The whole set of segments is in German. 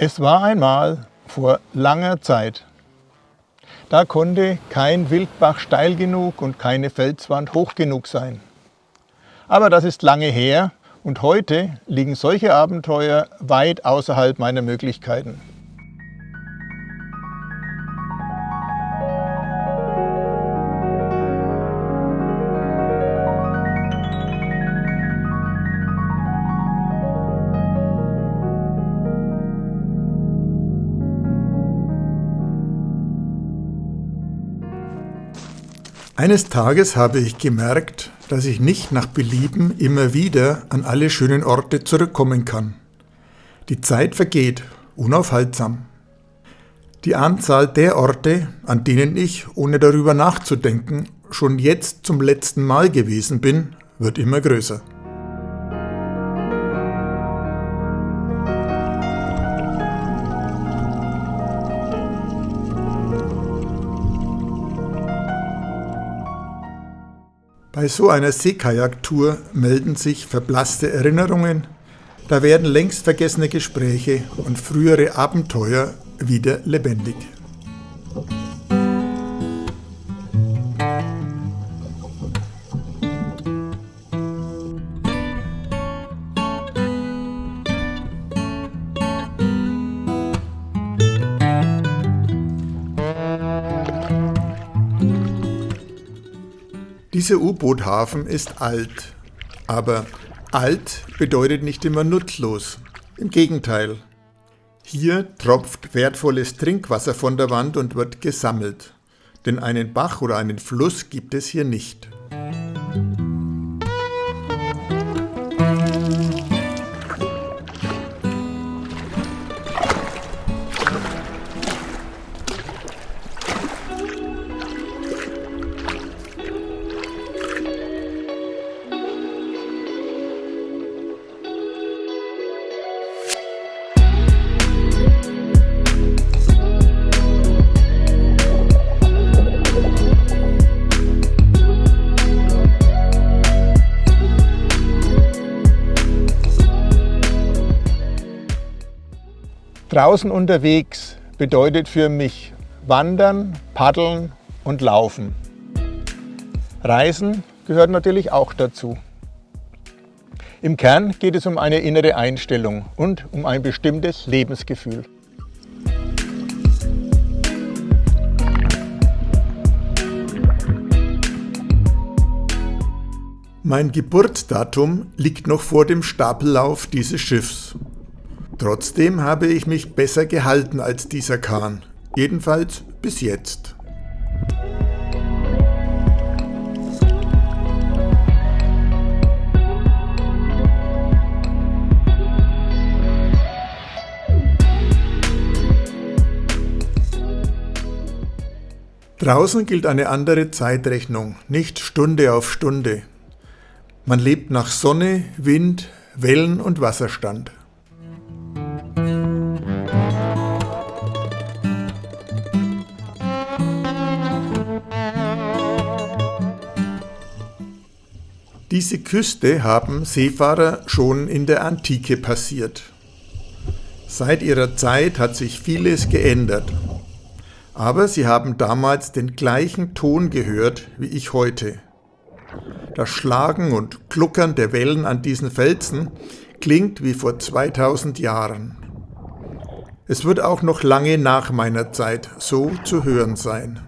Es war einmal vor langer Zeit. Da konnte kein Wildbach steil genug und keine Felswand hoch genug sein. Aber das ist lange her und heute liegen solche Abenteuer weit außerhalb meiner Möglichkeiten. Eines Tages habe ich gemerkt, dass ich nicht nach Belieben immer wieder an alle schönen Orte zurückkommen kann. Die Zeit vergeht, unaufhaltsam. Die Anzahl der Orte, an denen ich, ohne darüber nachzudenken, schon jetzt zum letzten Mal gewesen bin, wird immer größer. Bei so einer Seekajak-Tour melden sich verblasste Erinnerungen, da werden längst vergessene Gespräche und frühere Abenteuer wieder lebendig. Dieser U-Boot-Hafen ist alt, aber alt bedeutet nicht immer nutzlos. Im Gegenteil. Hier tropft wertvolles Trinkwasser von der Wand und wird gesammelt. Denn einen Bach oder einen Fluss gibt es hier nicht. Draußen unterwegs bedeutet für mich Wandern, Paddeln und Laufen. Reisen gehört natürlich auch dazu. Im Kern geht es um eine innere Einstellung und um ein bestimmtes Lebensgefühl. Mein Geburtsdatum liegt noch vor dem Stapellauf dieses Schiffs. Trotzdem habe ich mich besser gehalten als dieser Kahn, jedenfalls bis jetzt. Draußen gilt eine andere Zeitrechnung, nicht Stunde auf Stunde. Man lebt nach Sonne, Wind, Wellen und Wasserstand. Diese Küste haben Seefahrer schon in der Antike passiert. Seit ihrer Zeit hat sich vieles geändert. Aber sie haben damals den gleichen Ton gehört wie ich heute. Das Schlagen und Gluckern der Wellen an diesen Felsen klingt wie vor 2000 Jahren. Es wird auch noch lange nach meiner Zeit so zu hören sein.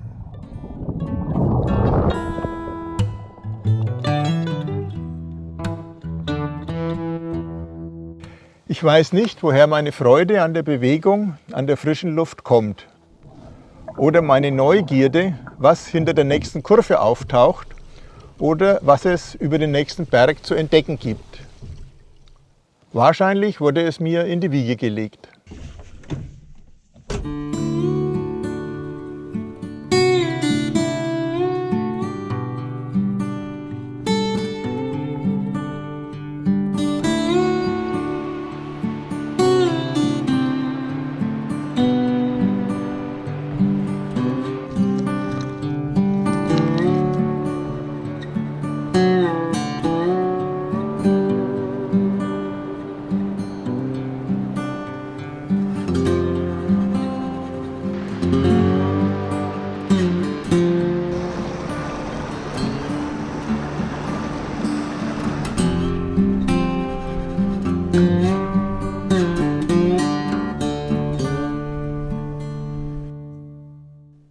Ich weiß nicht, woher meine Freude an der Bewegung, an der frischen Luft kommt. Oder meine Neugierde, was hinter der nächsten Kurve auftaucht oder was es über den nächsten Berg zu entdecken gibt. Wahrscheinlich wurde es mir in die Wiege gelegt.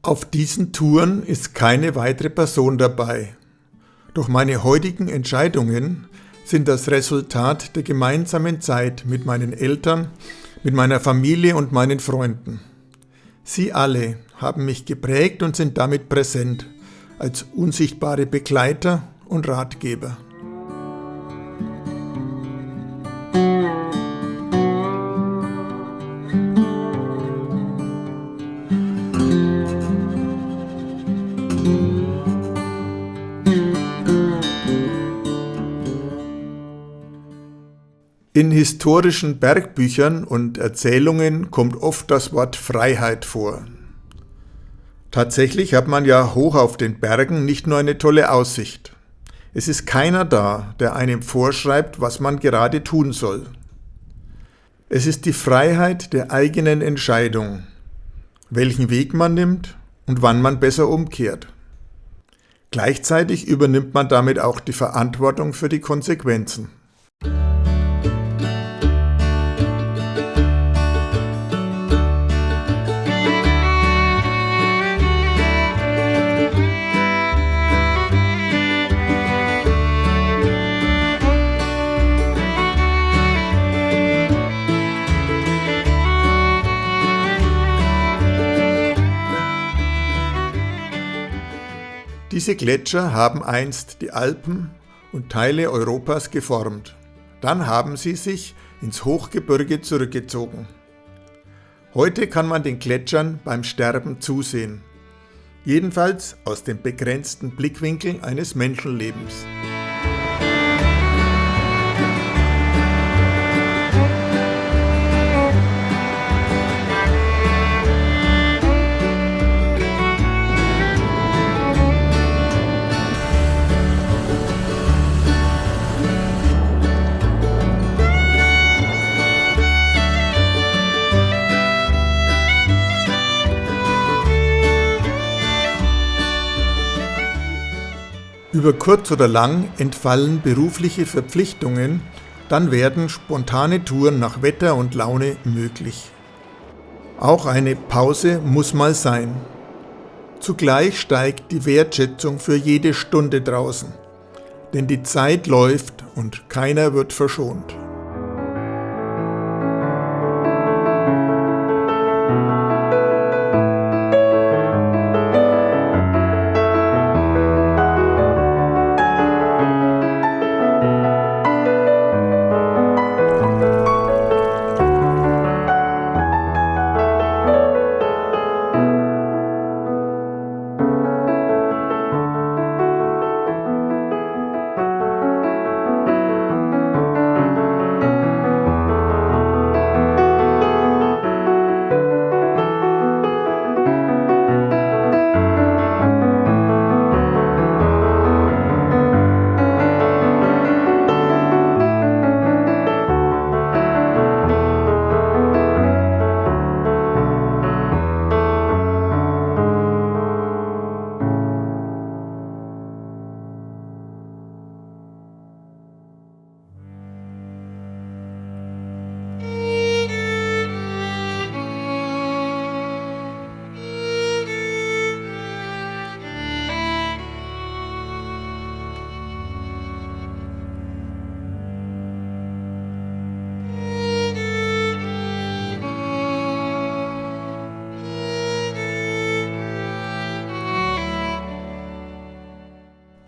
Auf diesen Touren ist keine weitere Person dabei. Doch meine heutigen Entscheidungen sind das Resultat der gemeinsamen Zeit mit meinen Eltern, mit meiner Familie und meinen Freunden. Sie alle haben mich geprägt und sind damit präsent, als unsichtbare Begleiter und Ratgeber. In historischen Bergbüchern und Erzählungen kommt oft das Wort Freiheit vor. Tatsächlich hat man ja hoch auf den Bergen nicht nur eine tolle Aussicht. Es ist keiner da, der einem vorschreibt, was man gerade tun soll. Es ist die Freiheit der eigenen Entscheidung, welchen Weg man nimmt und wann man besser umkehrt. Gleichzeitig übernimmt man damit auch die Verantwortung für die Konsequenzen. Diese Gletscher haben einst die Alpen und Teile Europas geformt. Dann haben sie sich ins Hochgebirge zurückgezogen. Heute kann man den Gletschern beim Sterben zusehen. Jedenfalls aus dem begrenzten Blickwinkel eines Menschenlebens. Über kurz oder lang entfallen berufliche Verpflichtungen, dann werden spontane Touren nach Wetter und Laune möglich. Auch eine Pause muss mal sein. Zugleich steigt die Wertschätzung für jede Stunde draußen, denn die Zeit läuft und keiner wird verschont.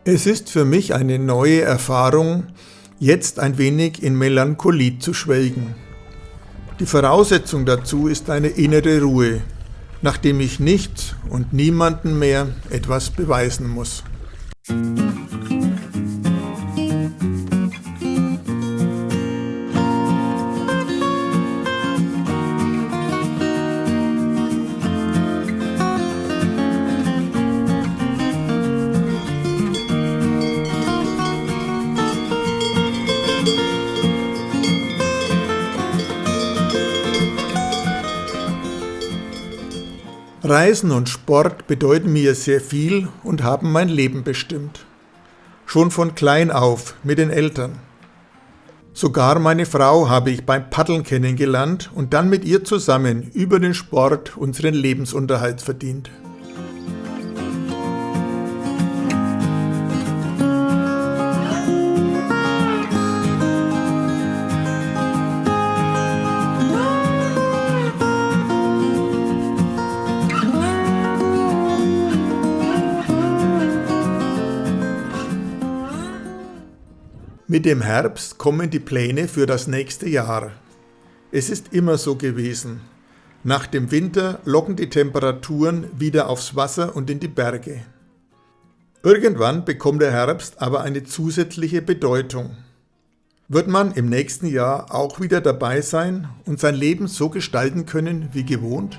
Es ist für mich eine neue Erfahrung, jetzt ein wenig in Melancholie zu schwelgen. Die Voraussetzung dazu ist eine innere Ruhe, nachdem ich nichts und niemandem mehr etwas beweisen muss. Reisen und Sport bedeuten mir sehr viel und haben mein Leben bestimmt. Schon von klein auf mit den Eltern. Sogar meine Frau habe ich beim Paddeln kennengelernt und dann mit ihr zusammen über den Sport unseren Lebensunterhalt verdient. Mit dem Herbst kommen die Pläne für das nächste Jahr. Es ist immer so gewesen. Nach dem Winter locken die Temperaturen wieder aufs Wasser und in die Berge. Irgendwann bekommt der Herbst aber eine zusätzliche Bedeutung. Wird man im nächsten Jahr auch wieder dabei sein und sein Leben so gestalten können wie gewohnt?